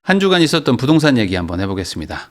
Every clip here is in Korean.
한 주간 있었던 부동산 얘기 한번 해보겠습니다.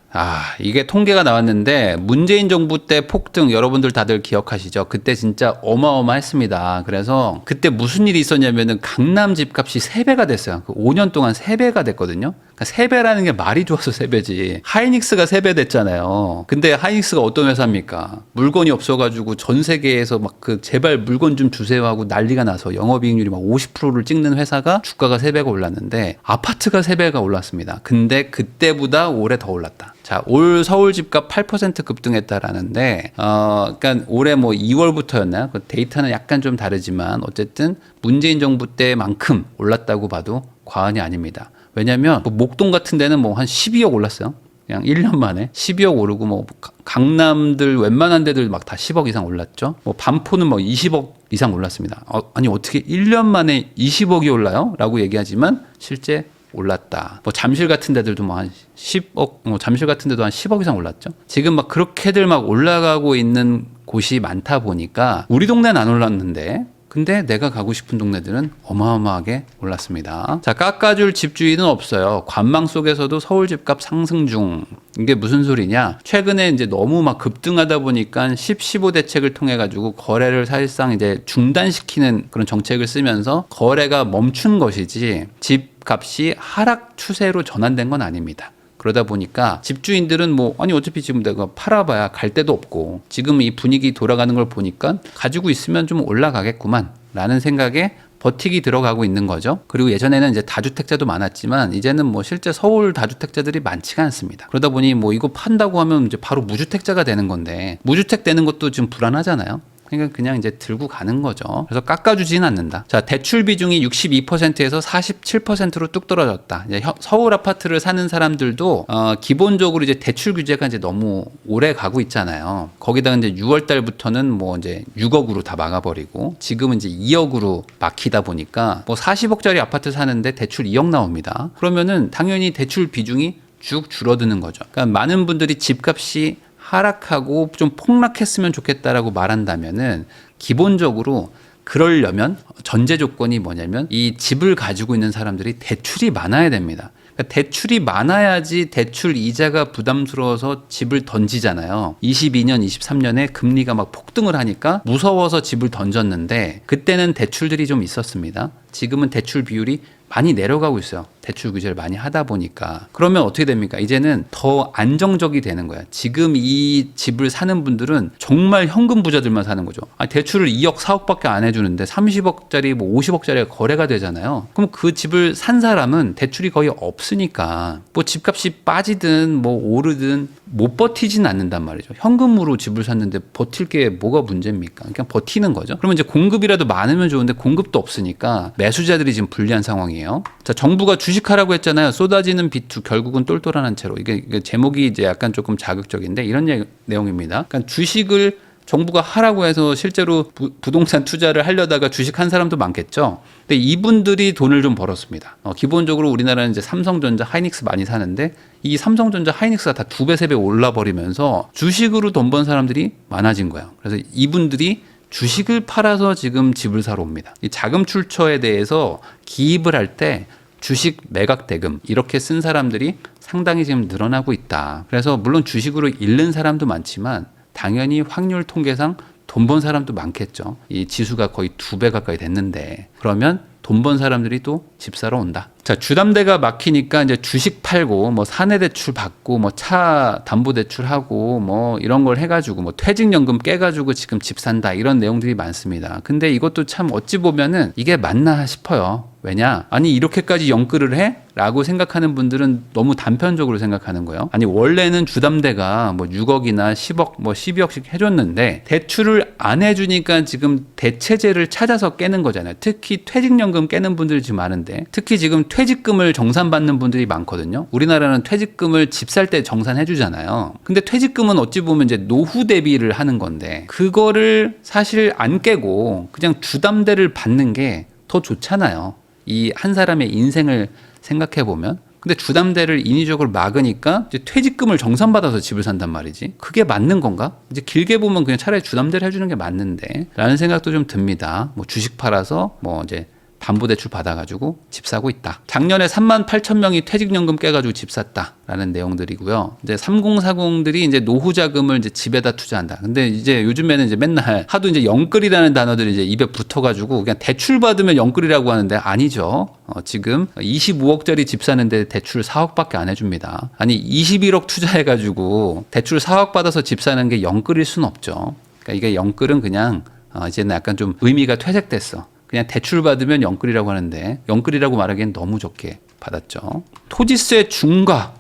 이게 통계가 나왔는데 문재인 정부 때 폭등 여러분들 다들 기억하시죠? 그때 진짜 어마어마했습니다. 그래서 그때 무슨 일이 있었냐면은 강남 집값이 3배가 됐어요. 5년 동안 3배가 됐거든요. 그러니까 3배라는 게 말이 좋아서 3배지. 하이닉스가 3배 됐잖아요. 근데 하이닉스가 어떤 회사입니까? 물건이 없어가지고 전 세계에서 막 제발 물건 좀 주세요 하고 난리가 나서 영업이익률이 막 50%를 찍는 회사가 주가가 3배가 올랐는데 아파트가 3배가 올랐습니다. 근데 그때보다 올해 더 올랐다. 자, 올 서울 집값 8% 급등했다라는데, 그러니까 올해 뭐 2월부터였나요? 그 데이터는 약간 좀 다르지만 어쨌든 문재인 정부 때만큼 올랐다고 봐도 과언이 아닙니다. 왜냐면 뭐 목동 같은 데는 뭐 한 12억 올랐어요. 그냥 1년 만에 12억 오르고 뭐 강남들 웬만한 데들 막 다 10억 이상 올랐죠. 뭐 반포는 뭐 20억 이상 올랐습니다. 아니 어떻게 1년 만에 20억이 올라요? 라고 얘기하지만 실제 올랐다. 뭐 잠실 같은 데들도 뭐 한 10억, 뭐 잠실 같은 데도 한 10억 이상 올랐죠. 지금 막 그렇게들 막 올라가고 있는 곳이 많다 보니까 우리 동네는 안 올랐는데 근데 내가 가고 싶은 동네들은 어마어마하게 올랐습니다. 자, 깎아줄 집주인은 없어요. 관망 속에서도 서울 집값 상승 중. 이게 무슨 소리냐? 최근에 이제 너무 막 급등하다 보니까 15 대책을 통해 가지고 거래를 사실상 이제 중단시키는 그런 정책을 쓰면서 거래가 멈춘 것이지 집값이 하락 추세로 전환된 건 아닙니다. 그러다 보니까 집주인들은 뭐 아니 어차피 지금 내가 팔아봐야 갈 데도 없고 지금 이 분위기 돌아가는 걸 보니까 가지고 있으면 좀 올라가겠구만 라는 생각에 버티기 들어가고 있는 거죠. 그리고 예전에는 이제 다주택자도 많았지만 이제는 뭐 실제 서울 다주택자들이 많지가 않습니다. 그러다 보니 뭐 이거 판다고 하면 이제 바로 무주택자가 되는 건데 무주택 되는 것도 좀 불안하잖아요. 그러니까 그냥 이제 들고 가는 거죠. 그래서 깎아주지는 않는다. 자, 대출 비중이 62%에서 47%로 뚝 떨어졌다. 이제 서울 아파트를 사는 사람들도 기본적으로 이제 대출 규제가 이제 너무 오래 가고 있잖아요. 거기다가 이제 6월 달부터는 뭐 이제 6억으로 다 막아버리고 지금은 이제 2억으로 막히다 보니까 뭐 40억짜리 아파트 사는데 대출 2억 나옵니다. 그러면은 당연히 대출 비중이 쭉 줄어드는 거죠. 그러니까 많은 분들이 집값이 하락하고 좀 폭락했으면 좋겠다라고 말한다면은 기본적으로 그러려면 전제 조건이 뭐냐면 이 집을 가지고 있는 사람들이 대출이 많아야 됩니다. 그러니까 대출이 많아야지 대출 이자가 부담스러워서 집을 던지잖아요. 22년, 23년에 금리가 막 폭등을 하니까 무서워서 집을 던졌는데 그때는 대출들이 좀 있었습니다. 지금은 대출 비율이 많이 내려가고 있어요. 대출 규제를 많이 하다 보니까. 그러면 어떻게 됩니까? 이제는 더 안정적이 되는 거야. 지금 이 집을 사는 분들은 정말 현금 부자들만 사는 거죠. 대출을 2억, 4억밖에 안 해주는데 30억짜리, 뭐 50억짜리가 거래가 되잖아요. 그럼 그 집을 산 사람은 대출이 거의 없으니까 뭐 집값이 빠지든 뭐 오르든 못 버티진 않는단 말이죠. 현금으로 집을 샀는데 버틸 게 뭐가 문제입니까? 그냥 버티는 거죠. 그러면 이제 공급이라도 많으면 좋은데 공급도 없으니까 매수자들이 지금 불리한 상황이에요. 자, 정부가 주식하라고 했잖아요. 쏟아지는 비투 결국은 똘똘한 채로. 이게 제목이 이제 약간 조금 자극적인데 이런 내용입니다. 그러니까 주식을 정부가 하라고 해서 실제로 부동산 투자를 하려다가 주식한 사람도 많겠죠. 근데 이분들이 돈을 좀 벌었습니다. 기본적으로 우리나라는 이제 삼성전자, 하이닉스 많이 사는데 이 삼성전자, 하이닉스가 다 2배, 3배 올라버리면서 주식으로 돈 번 사람들이 많아진 거예요. 그래서 이분들이 주식을 팔아서 지금 집을 사러 옵니다. 이 자금 출처에 대해서 기입을 할 때 주식 매각 대금 이렇게 쓴 사람들이 상당히 지금 늘어나고 있다. 그래서 물론 주식으로 잃는 사람도 많지만 당연히 확률 통계상 돈 번 사람도 많겠죠. 이 지수가 거의 2배 가까이 됐는데 그러면 돈 번 사람들이 또 집 사러 온다. 자, 주담대가 막히니까 이제 주식 팔고 뭐 사내 대출 받고 뭐 차 담보 대출하고 뭐 이런 걸 해가지고 뭐 퇴직연금 깨가지고 지금 집 산다 이런 내용들이 많습니다. 근데 이것도 참 어찌 보면은 이게 맞나 싶어요. 왜냐? 아니 이렇게까지 연끌을 해? 라고 생각하는 분들은 너무 단편적으로 생각하는 거예요. 아니 원래는 주담대가 뭐 6억이나 10억 뭐 12억씩 해줬는데 대출을 안 해주니까 지금 대체제를 찾아서 깨는 거잖아요. 특히 퇴직연금 깨는 분들이 지금 많은데 특히 지금 퇴직금을 정산받는 분들이 많거든요. 우리나라는 퇴직금을 집 살 때 정산해 주잖아요. 근데 퇴직금은 어찌 보면 이제 노후 대비를 하는 건데 그거를 사실 안 깨고 그냥 주담대를 받는 게 더 좋잖아요. 이 한 사람의 인생을 생각해 보면. 근데 주담대를 인위적으로 막으니까 이제 퇴직금을 정산받아서 집을 산단 말이지. 그게 맞는 건가? 이제 길게 보면 그냥 차라리 주담대를 해주는 게 맞는데 라는 생각도 좀 듭니다. 뭐 주식 팔아서 뭐 이제 담보대출 받아가지고 집 사고 있다. 작년에 38,000명이 퇴직연금 깨가지고 집 샀다라는 내용들이고요. 이제 3040들이 이제 노후 자금을 이제 집에다 투자한다. 근데 이제 요즘에는 이제 맨날 하도 이제 영끌이라는 단어들이 이제 입에 붙어가지고 그냥 대출 받으면 영끌이라고 하는데 아니죠. 지금 25억짜리 집 사는데 대출 4억밖에 안 해줍니다. 아니 21억 투자해가지고 대출 4억 받아서 집 사는 게 영끌일 수는 없죠. 그러니까 이게 영끌은 그냥 이제는 약간 좀 의미가 퇴색됐어. 그냥 대출 받으면 영끌이라고 하는데 영끌이라고 말하기엔 너무 적게 받았죠. 토지세 중과.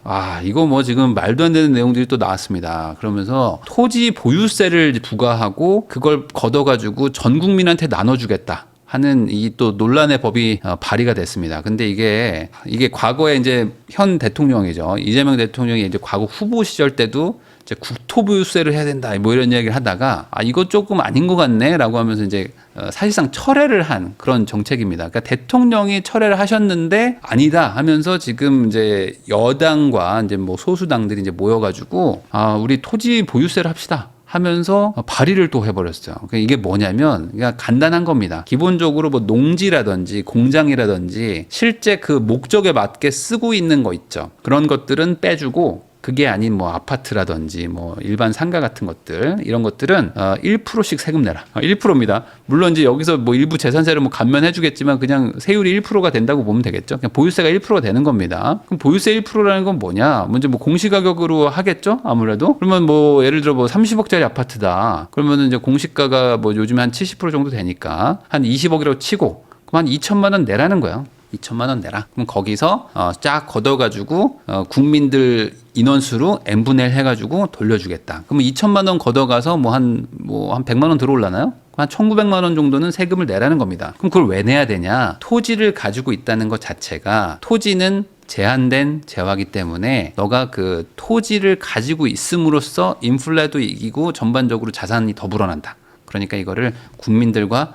이거 뭐 지금 말도 안 되는 내용들이 또 나왔습니다. 그러면서 토지 보유세를 부과하고 그걸 걷어가지고 전 국민한테 나눠주겠다 하는 이 또 논란의 법이 발의가 됐습니다. 근데 이게 과거에 이제 현 대통령이죠. 이재명 대통령이 이제 과거 후보 시절 때도 이제 국토보유세를 해야 된다 뭐 이런 이야기를 하다가 이거 조금 아닌 것 같네라고 하면서 이제 사실상 철회를 한 그런 정책입니다. 그러니까 대통령이 철회를 하셨는데 아니다 하면서 지금 이제 여당과 이제 뭐 소수당들이 이제 모여가지고 우리 토지 보유세를 합시다. 하면서 발의를 또 해버렸어요. 그러니까 이게 뭐냐면 그냥 간단한 겁니다. 기본적으로 뭐 농지라든지 공장이라든지 실제 그 목적에 맞게 쓰고 있는 거 있죠. 그런 것들은 빼주고 그게 아닌 뭐 아파트라든지 뭐 일반 상가 같은 것들 이런 것들은 1%씩 세금 내라. 1%입니다. 물론 이제 여기서 뭐 일부 재산세를 뭐 감면해 주겠지만 그냥 세율이 1%가 된다고 보면 되겠죠. 그냥 보유세가 1%가 되는 겁니다. 그럼 보유세 1%라는 건 뭐냐? 먼저 뭐 공시가격으로 하겠죠? 아무래도. 그러면 뭐 예를 들어 뭐 30억짜리 아파트다. 그러면은 이제 공시가가 뭐 요즘에 한 70% 정도 되니까 한 20억이라고 치고 그럼 한 2천만 원 내라는 거예요. 2천만 원 내라. 그럼 거기서 쫙 걷어가지고 국민들 인원수로 n분의 1 해가지고 돌려주겠다. 그러면 2천만 원 걷어가서 한 100만 원 들어올라나요? 한 1,900만 원 정도는 세금을 내라는 겁니다. 그럼 그걸 왜 내야 되냐? 토지를 가지고 있다는 것 자체가 토지는 제한된 재화기 때문에 너가 그 토지를 가지고 있음으로써 인플레도 이기고 전반적으로 자산이 더 불어난다. 그러니까 이거를 국민들과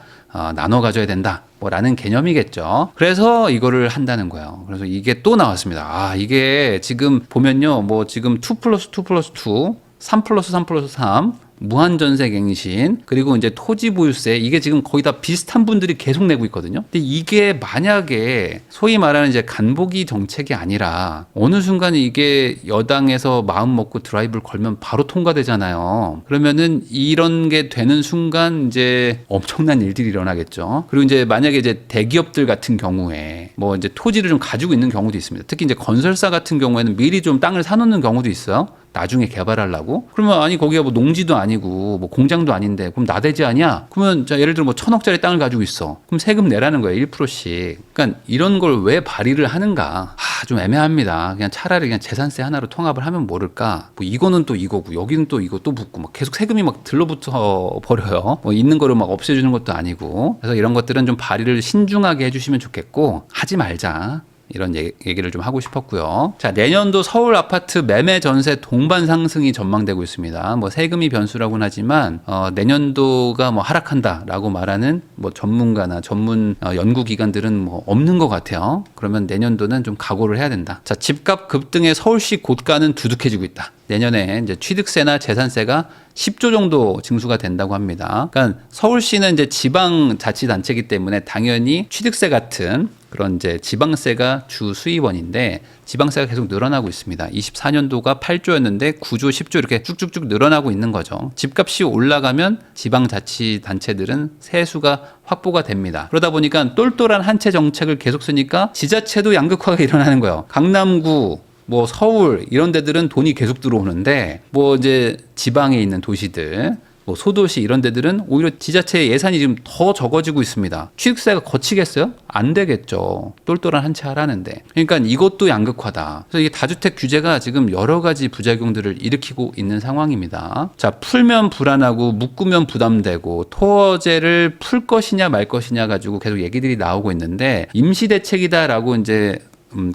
나눠 가져야 된다. 라는 개념이겠죠. 그래서 이거를 한다는 거예요. 그래서 이게 또 나왔습니다. 이게 지금 보면요. 뭐 지금 2+2+2, 3+3+3, 무한전세갱신, 그리고 이제 토지보유세, 이게 지금 거의 다 비슷한 분들이 계속 내고 있거든요. 근데 이게 만약에 소위 말하는 이제 간보기 정책이 아니라 어느 순간 이게 여당에서 마음 먹고 드라이브를 걸면 바로 통과되잖아요. 그러면은 이런 게 되는 순간 이제 엄청난 일들이 일어나겠죠. 그리고 이제 만약에 이제 대기업들 같은 경우에 뭐 이제 토지를 좀 가지고 있는 경우도 있습니다. 특히 이제 건설사 같은 경우에는 미리 좀 땅을 사놓는 경우도 있어요. 나중에 개발하려고? 그러면 아니 거기가 뭐 농지도 아니고 뭐 공장도 아닌데 그럼 나대지 아니야? 그러면 자 예를 들어 뭐 1,000억짜리 땅을 가지고 있어. 그럼 세금 내라는 거예요. 1%씩. 그러니까 이런 걸 왜 발의를 하는가? 좀 애매합니다. 그냥 차라리 그냥 재산세 하나로 통합을 하면 모를까? 뭐 이거는 또 이거고 여기는 또 이거 또 붙고 막 계속 세금이 막 들러붙어 버려요. 뭐 있는 거를 막 없애주는 것도 아니고. 그래서 이런 것들은 좀 발의를 신중하게 해주시면 좋겠고 하지 말자. 이런 얘기를 좀 하고 싶었고요. 자, 내년도 서울 아파트 매매 전세 동반 상승이 전망되고 있습니다. 뭐 세금이 변수라고는 하지만 내년도가 뭐 하락한다라고 말하는 뭐 전문가나 전문 연구 기관들은 뭐 없는 것 같아요. 그러면 내년도는 좀 각오를 해야 된다. 자, 집값 급등의 서울시 고가는 두둑해지고 있다. 내년에 이제 취득세나 재산세가 10조 정도 징수가 된다고 합니다. 그러니까 서울시는 이제 지방자치단체이기 때문에 당연히 취득세 같은 그런 이제 지방세가 주 수입원인데 지방세가 계속 늘어나고 있습니다. 24년도가 8조였는데 9조, 10조 이렇게 쭉쭉쭉 늘어나고 있는 거죠. 집값이 올라가면 지방자치단체들은 세수가 확보가 됩니다. 그러다 보니까 똘똘한 한 채 정책을 계속 쓰니까 지자체도 양극화가 일어나는 거예요. 강남구 뭐 서울 이런 데들은 돈이 계속 들어오는데 뭐 이제 지방에 있는 도시들 뭐 소도시 이런 데들은 오히려 지자체 예산이 지금 더 적어지고 있습니다. 취득세가 거치겠어요? 안 되겠죠. 똘똘한 한 채 하라는데. 그러니까 이것도 양극화다. 그래서 이게 다주택 규제가 지금 여러 가지 부작용들을 일으키고 있는 상황입니다. 자, 풀면 불안하고 묶으면 부담되고 토어제를 풀 것이냐 말 것이냐 가지고 계속 얘기들이 나오고 있는데 임시대책이다라고 이제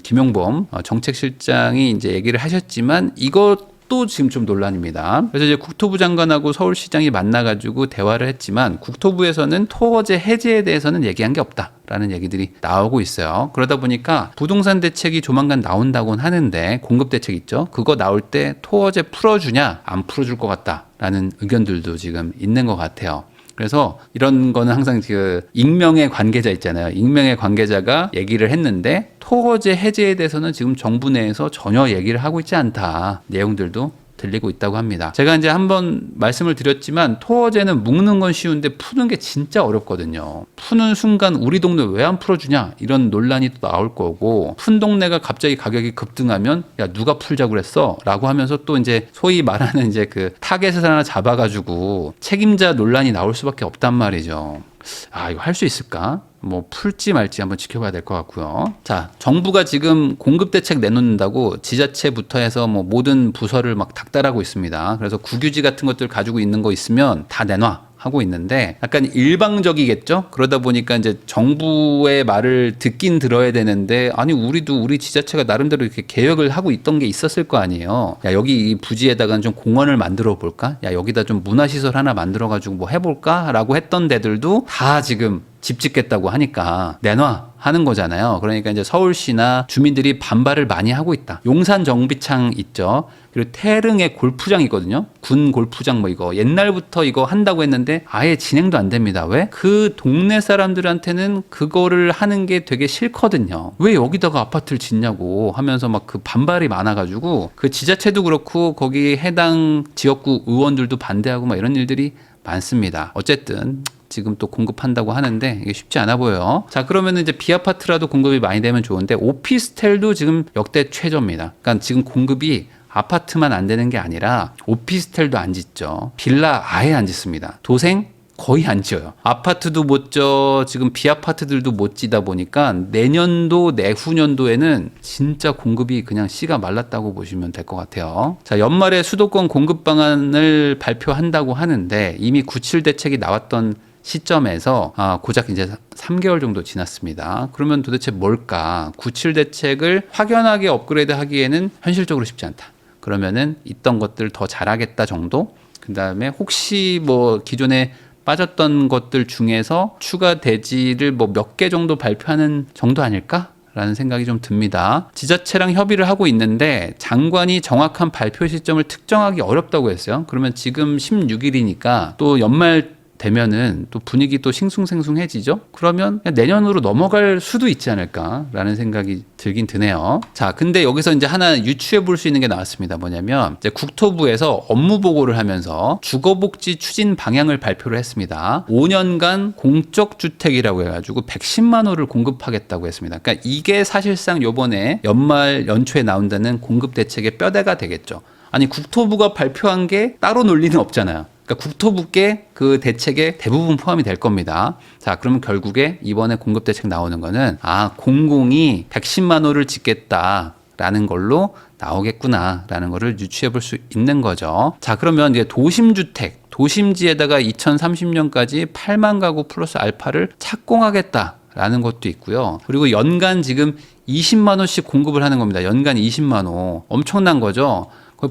김용범 정책실장이 이제 얘기를 하셨지만 이것도 지금 좀 논란입니다. 그래서 이제 국토부 장관하고 서울시장이 만나가지고 대화를 했지만 국토부에서는 토어제 해제에 대해서는 얘기한 게 없다라는 얘기들이 나오고 있어요. 그러다 보니까 부동산 대책이 조만간 나온다고는 하는데 공급 대책 있죠. 그거 나올 때 토어제 풀어주냐 안 풀어줄 것 같다라는 의견들도 지금 있는 것 같아요. 그래서 이런 거는 항상 그 익명의 관계자 있잖아요. 익명의 관계자가 얘기를 했는데 토어제 해제에 대해서는 지금 정부 내에서 전혀 얘기를 하고 있지 않다. 내용들도 들리고 있다고 합니다. 제가 이제 한번 말씀을 드렸지만 토어제는 묶는 건 쉬운데 푸는 게 진짜 어렵거든요. 푸는 순간 우리 동네 왜 안 풀어주냐 이런 논란이 또 나올 거고, 푼 동네가 갑자기 가격이 급등하면 야 누가 풀자고 그랬어? 라고 하면서 또 이제 소위 말하는 이제 그 타겟을 하나 잡아가지고 책임자 논란이 나올 수밖에 없단 말이죠. 아, 이거 할 수 있을까? 뭐 풀지 말지 한번 지켜봐야 될 것 같고요. 자, 정부가 지금 공급 대책 내놓는다고 지자체부터 해서 뭐 모든 부서를 막 닥달하고 있습니다. 그래서 국유지 같은 것들 가지고 있는 거 있으면 다 내놔 하고 있는데 약간 일방적이겠죠? 그러다 보니까 이제 정부의 말을 듣긴 들어야 되는데, 아니 우리도 우리 지자체가 나름대로 이렇게 계획을 하고 있던 게 있었을 거 아니에요. 야, 여기 이 부지에다가 좀 공원을 만들어 볼까? 야, 여기다 좀 문화시설 하나 만들어 가지고 뭐 해볼까? 라고 했던 데들도 다 지금 집 짓겠다고 하니까 내놔 하는 거잖아요. 그러니까 이제 서울시나 주민들이 반발을 많이 하고 있다. 용산 정비창 있죠. 그리고 태릉에 골프장 있거든요. 군 골프장 뭐 이거 옛날부터 이거 한다고 했는데 아예 진행도 안 됩니다. 왜? 그 동네 사람들한테는 그거를 하는 게 되게 싫거든요. 왜 여기다가 아파트를 짓냐고 하면서 막 그 반발이 많아가지고 그 지자체도 그렇고 거기 해당 지역구 의원들도 반대하고 막 이런 일들이 많습니다. 어쨌든 지금 또 공급한다고 하는데 이게 쉽지 않아 보여요. 자, 그러면 이제 비아파트라도 공급이 많이 되면 좋은데 오피스텔도 지금 역대 최저입니다. 그러니까 지금 공급이 아파트만 안 되는 게 아니라 오피스텔도 안 짓죠. 빌라 아예 안 짓습니다. 도생 거의 안 지어요. 아파트도 못 져, 지금 비아파트들도 못 지다 보니까 내년도 내후년도에는 진짜 공급이 그냥 씨가 말랐다고 보시면 될 것 같아요. 자, 연말에 수도권 공급 방안을 발표한다고 하는데 이미 97 대책이 나왔던 시점에서 고작 이제 3개월 정도 지났습니다. 그러면 도대체 뭘까? 97 대책을 확연하게 업그레이드 하기에는 현실적으로 쉽지 않다. 그러면은 있던 것들 더 잘하겠다 정도? 그 다음에 혹시 뭐 기존에 빠졌던 것들 중에서 추가 대지를 뭐 몇 개 정도 발표하는 정도 아닐까? 라는 생각이 좀 듭니다. 지자체랑 협의를 하고 있는데 장관이 정확한 발표 시점을 특정하기 어렵다고 했어요. 그러면 지금 16일이니까 또 연말 되면은 또 분위기 또 싱숭생숭해지죠. 그러면 내년으로 넘어갈 수도 있지 않을까라는 생각이 들긴 드네요. 자, 근데 여기서 이제 하나 유추해 볼 수 있는 게 나왔습니다. 뭐냐면 이제 국토부에서 업무 보고를 하면서 주거복지 추진 방향을 발표를 했습니다. 5년간 공적 주택이라고 해가지고 110만 호를 공급하겠다고 했습니다. 그러니까 이게 사실상 요번에 연말 연초에 나온다는 공급 대책의 뼈대가 되겠죠. 아니 국토부가 발표한 게 따로 논리는 없잖아요. 그러니까 국토부께 그 대책에 대부분 포함이 될 겁니다. 자, 그러면 결국에 이번에 공급 대책 나오는 거는 공공이 110만 호를 짓겠다라는 걸로 나오겠구나라는 거를 유추해 볼 수 있는 거죠. 자, 그러면 이제 도심주택, 도심지에다가 2030년까지 8만 가구 플러스 알파를 착공하겠다라는 것도 있고요. 그리고 연간 지금 20만 호씩 공급을 하는 겁니다. 연간 20만 호. 엄청난 거죠.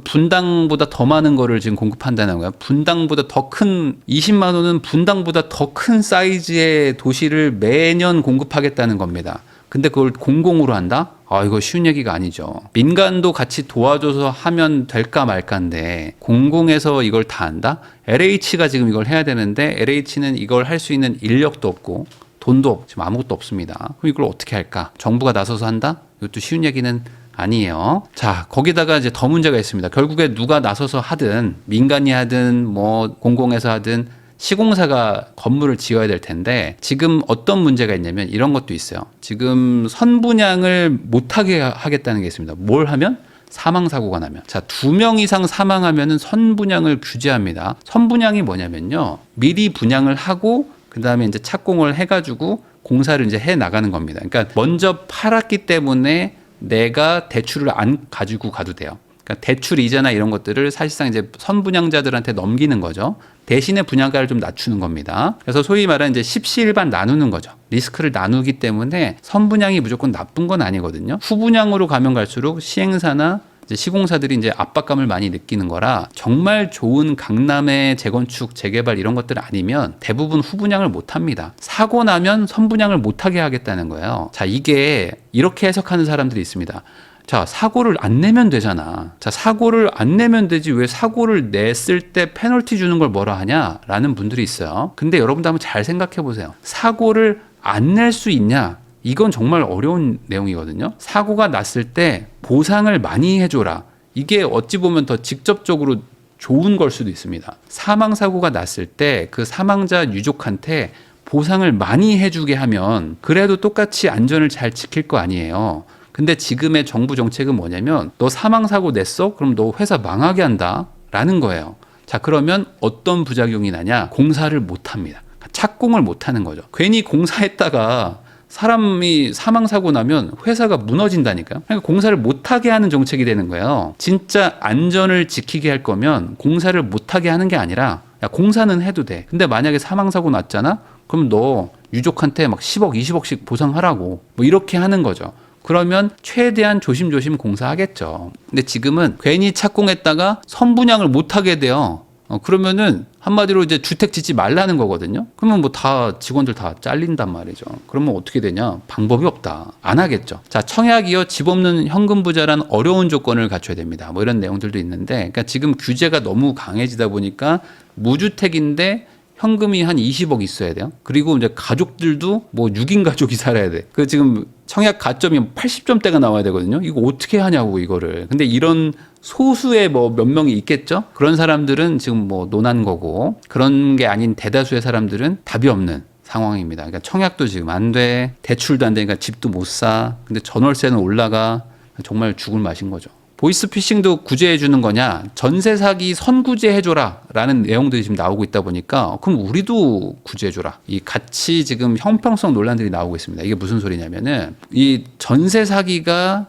분당보다 더 많은 거를 지금 공급한다는 거예요. 분당보다 더 큰 20만 호는 분당보다 더 큰 사이즈의 도시를 매년 공급하겠다는 겁니다. 근데 그걸 공공으로 한다? 이거 쉬운 얘기가 아니죠. 민간도 같이 도와줘서 하면 될까 말까인데 공공에서 이걸 다 한다? LH가 지금 이걸 해야 되는데 LH는 이걸 할 수 있는 인력도 없고 돈도 지금 아무것도 없습니다. 그럼 이걸 어떻게 할까? 정부가 나서서 한다? 이것도 쉬운 얘기는 아니에요. 자, 거기다가 이제 더 문제가 있습니다. 결국에 누가 나서서 하든 민간이 하든 뭐 공공에서 하든 시공사가 건물을 지어야 될 텐데 지금 어떤 문제가 있냐면 이런 것도 있어요. 지금 선분양을 못하게 하겠다는 게 있습니다. 뭘 하면? 사망사고가 나면. 자, 2명 이상 사망하면은 선분양을 규제합니다. 선분양이 뭐냐면요. 미리 분양을 하고 그 다음에 이제 착공을 해가지고 공사를 이제 해 나가는 겁니다. 그러니까 먼저 팔았기 때문에 내가 대출을 안 가지고 가도 돼요. 그러니까 대출 이자나 이런 것들을 사실상 이제 선분양자들한테 넘기는 거죠. 대신에 분양가를 좀 낮추는 겁니다. 그래서 소위 말하는 이제 십시일반 나누는 거죠. 리스크를 나누기 때문에 선분양이 무조건 나쁜 건 아니거든요. 후분양으로 가면 갈수록 시행사나 이제 시공사들이 이제 압박감을 많이 느끼는 거라 정말 좋은 강남의 재건축, 재개발 이런 것들 아니면 대부분 후분양을 못 합니다. 사고 나면 선분양을 못 하게 하겠다는 거예요. 자, 이게 이렇게 해석하는 사람들이 있습니다. 자, 사고를 안 내면 되잖아. 자, 사고를 안 내면 되지 왜 사고를 냈을 때 페널티 주는 걸 뭐라 하냐라는 분들이 있어요. 근데 여러분도 한번 잘 생각해 보세요. 사고를 안 낼 수 있냐? 이건 정말 어려운 내용이거든요. 사고가 났을 때 보상을 많이 해줘라. 이게 어찌 보면 더 직접적으로 좋은 걸 수도 있습니다. 사망사고가 났을 때 그 사망자 유족한테 보상을 많이 해주게 하면 그래도 똑같이 안전을 잘 지킬 거 아니에요. 근데 지금의 정부 정책은 뭐냐면 너 사망사고 냈어? 그럼 너 회사 망하게 한다 라는 거예요. 자, 그러면 어떤 부작용이 나냐? 공사를 못합니다. 착공을 못하는 거죠. 괜히 공사했다가 사람이 사망사고 나면 회사가 무너진다니까요. 그러니까 공사를 못하게 하는 정책이 되는 거예요. 진짜 안전을 지키게 할 거면 공사를 못하게 하는 게 아니라 야, 공사는 해도 돼. 근데 만약에 사망사고 났잖아? 그럼 너 유족한테 막 10억, 20억씩 보상하라고 뭐 이렇게 하는 거죠. 그러면 최대한 조심조심 공사하겠죠. 근데 지금은 괜히 착공했다가 선분양을 못하게 돼요. 그러면은 한마디로 이제 주택 짓지 말라는 거거든요. 그러면 뭐 다 직원들 다 잘린단 말이죠. 그러면 어떻게 되냐? 방법이 없다. 안 하겠죠. 자, 청약이요. 집 없는 현금 부자란 어려운 조건을 갖춰야 됩니다. 뭐 이런 내용들도 있는데, 그러니까 지금 규제가 너무 강해지다 보니까 무주택인데 현금이 한 20억 있어야 돼요. 그리고 이제 가족들도 뭐 6인 가족이 살아야 돼. 그 지금 청약 가점이 80점대가 나와야 되거든요. 이거 어떻게 하냐고 이거를. 근데 이런 소수의 뭐 몇 명이 있겠죠. 그런 사람들은 지금 뭐 논한 거고 그런 게 아닌 대다수의 사람들은 답이 없는 상황입니다. 그러니까 청약도 지금 안 돼. 대출도 안 되니까 집도 못 사. 근데 전월세는 올라가. 정말 죽을 맛인 거죠. 보이스피싱도 구제해 주는 거냐? 전세 사기 선구제 해줘라 라는 내용들이 지금 나오고 있다 보니까 그럼 우리도 구제해 줘라. 이 같이 지금 형평성 논란들이 나오고 있습니다. 이게 무슨 소리냐면은 이 전세 사기가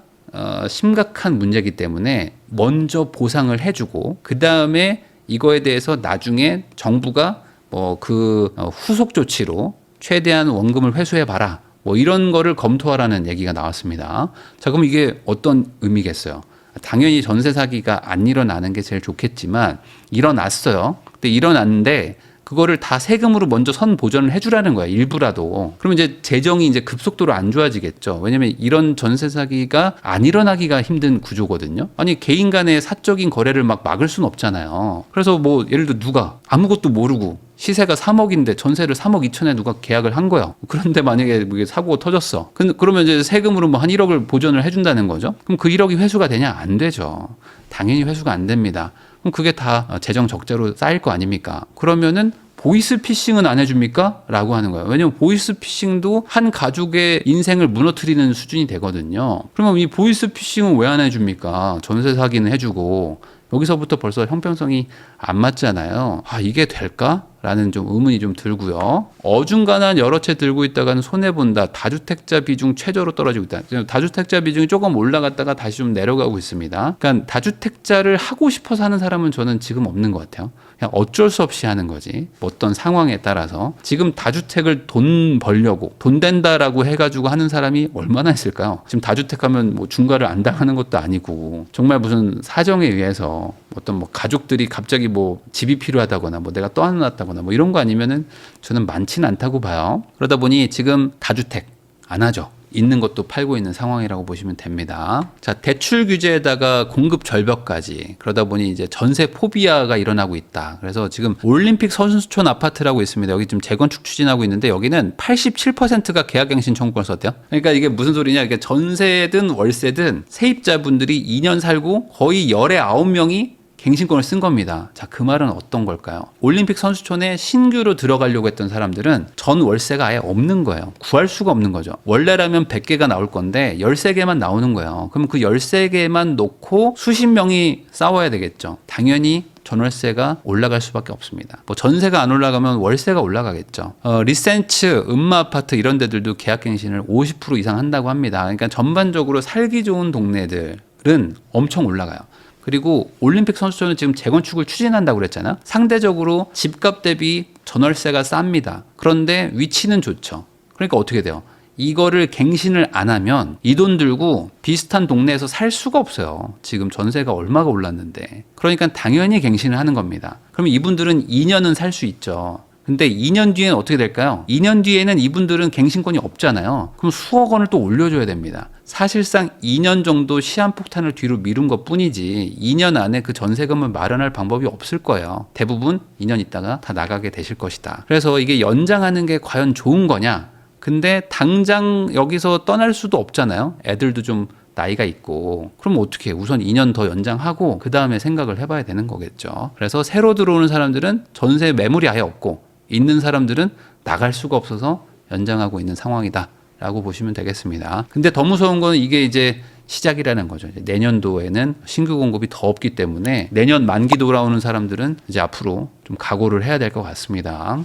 심각한 문제이기 때문에 먼저 보상을 해주고 그 다음에 이거에 대해서 나중에 정부가 뭐 그 후속 조치로 최대한 원금을 회수해 봐라. 뭐 이런 거를 검토하라는 얘기가 나왔습니다. 자, 그럼 이게 어떤 의미겠어요? 당연히 전세 사기가 안 일어나는 게 제일 좋겠지만 일어났어요. 근데 일어났는데 그거를 다 세금으로 먼저 선 보전을 해주라는 거야. 일부라도. 그러면 이제 재정이 이제 급속도로 안 좋아지겠죠. 왜냐면 이런 전세 사기가 안 일어나기가 힘든 구조거든요. 아니 개인 간의 사적인 거래를 막 막을 수는 없잖아요. 그래서 뭐 예를 들어 누가 아무것도 모르고 시세가 3억인데 전세를 3억 2천에 누가 계약을 한 거예요. 그런데 만약에 사고가 터졌어. 그러면 이제 세금으로 뭐 한 1억을 보전을 해준다는 거죠. 그럼 그 1억이 회수가 되냐? 안 되죠. 당연히 회수가 안 됩니다. 그럼 그게 다 재정 적자로 쌓일 거 아닙니까? 그러면은 보이스피싱은 안 해줍니까? 라고 하는 거예요. 왜냐면 보이스피싱도 한 가족의 인생을 무너뜨리는 수준이 되거든요. 그러면 이 보이스피싱은 왜 안 해줍니까? 전세 사기는 해주고 여기서부터 벌써 형평성이 안 맞잖아요. 아, 이게 될까? 라는 좀 의문이 좀 들고요. 어중간한 여러 채 들고 있다가는 손해본다. 다주택자 비중 최저로 떨어지고 있다. 다주택자 비중이 조금 올라갔다가 다시 좀 내려가고 있습니다. 그러니까 다주택자를 하고 싶어서 하는 사람은 저는 지금 없는 것 같아요. 그냥 어쩔 수 없이 하는 거지. 어떤 상황에 따라서. 지금 다주택을 돈 벌려고 돈 된다라고 해가지고 하는 사람이 얼마나 있을까요? 지금 다주택 하면 뭐 중과를 안 당하는 것도 아니고 정말 무슨 사정에 의해서 어떤 뭐 가족들이 갑자기 뭐 집이 필요하다거나 뭐 내가 떠났다거나 뭐 이런 거 아니면은 저는 많지는 않다고 봐요. 그러다 보니 지금 다주택 안 하죠. 있는 것도 팔고 있는 상황이라고 보시면 됩니다. 자, 대출 규제에다가 공급 절벽까지. 그러다 보니 이제 전세 포비아가 일어나고 있다. 그래서 지금 올림픽 선수촌 아파트라고 있습니다. 여기 지금 재건축 추진하고 있는데 여기는 87%가 계약갱신 청구권을 썼대요. 그러니까 이게 무슨 소리냐? 이게 전세든 월세든 세입자분들이 2년 살고 거의 열에 9명이 갱신권을 쓴 겁니다. 자, 그 말은 어떤 걸까요? 올림픽 선수촌에 신규로 들어가려고 했던 사람들은 전 월세가 아예 없는 거예요. 구할 수가 없는 거죠. 원래라면 100개가 나올 건데 13개만 나오는 거예요. 그럼 그 13개만 놓고 수십 명이 싸워야 되겠죠. 당연히 전월세가 올라갈 수밖에 없습니다. 뭐 전세가 안 올라가면 월세가 올라가겠죠. 리센츠, 음마아파트 이런 데들도 계약갱신을 50% 이상 한다고 합니다. 그러니까 전반적으로 살기 좋은 동네들은 엄청 올라가요. 그리고 올림픽 선수촌은 지금 재건축을 추진한다고 그랬잖아. 상대적으로 집값 대비 전월세가 쌉니다. 그런데 위치는 좋죠. 그러니까 어떻게 돼요? 이거를 갱신을 안 하면 이 돈 들고 비슷한 동네에서 살 수가 없어요. 지금 전세가 얼마가 올랐는데. 그러니까 당연히 갱신을 하는 겁니다. 그러면 이분들은 2년은 살 수 있죠. 근데 2년 뒤에는 어떻게 될까요? 2년 뒤에는 이분들은 갱신권이 없잖아요. 그럼 수억 원을 또 올려줘야 됩니다. 사실상 2년 정도 시한폭탄을 뒤로 미룬 것 뿐이지 2년 안에 그 전세금을 마련할 방법이 없을 거예요. 대부분 2년 있다가 다 나가게 되실 것이다. 그래서 이게 연장하는 게 과연 좋은 거냐? 근데 당장 여기서 떠날 수도 없잖아요. 애들도 좀 나이가 있고. 그럼 어떻게 해? 우선 2년 더 연장하고 그 다음에 생각을 해봐야 되는 거겠죠. 그래서 새로 들어오는 사람들은 전세 매물이 아예 없고 있는 사람들은 나갈 수가 없어서 연장하고 있는 상황이다 라고 보시면 되겠습니다. 근데 더 무서운 건 이게 이제 시작이라는 거죠. 이제 내년도에는 신규 공급이 더 없기 때문에 내년 만기 돌아오는 사람들은 이제 앞으로 좀 각오를 해야 될 것 같습니다.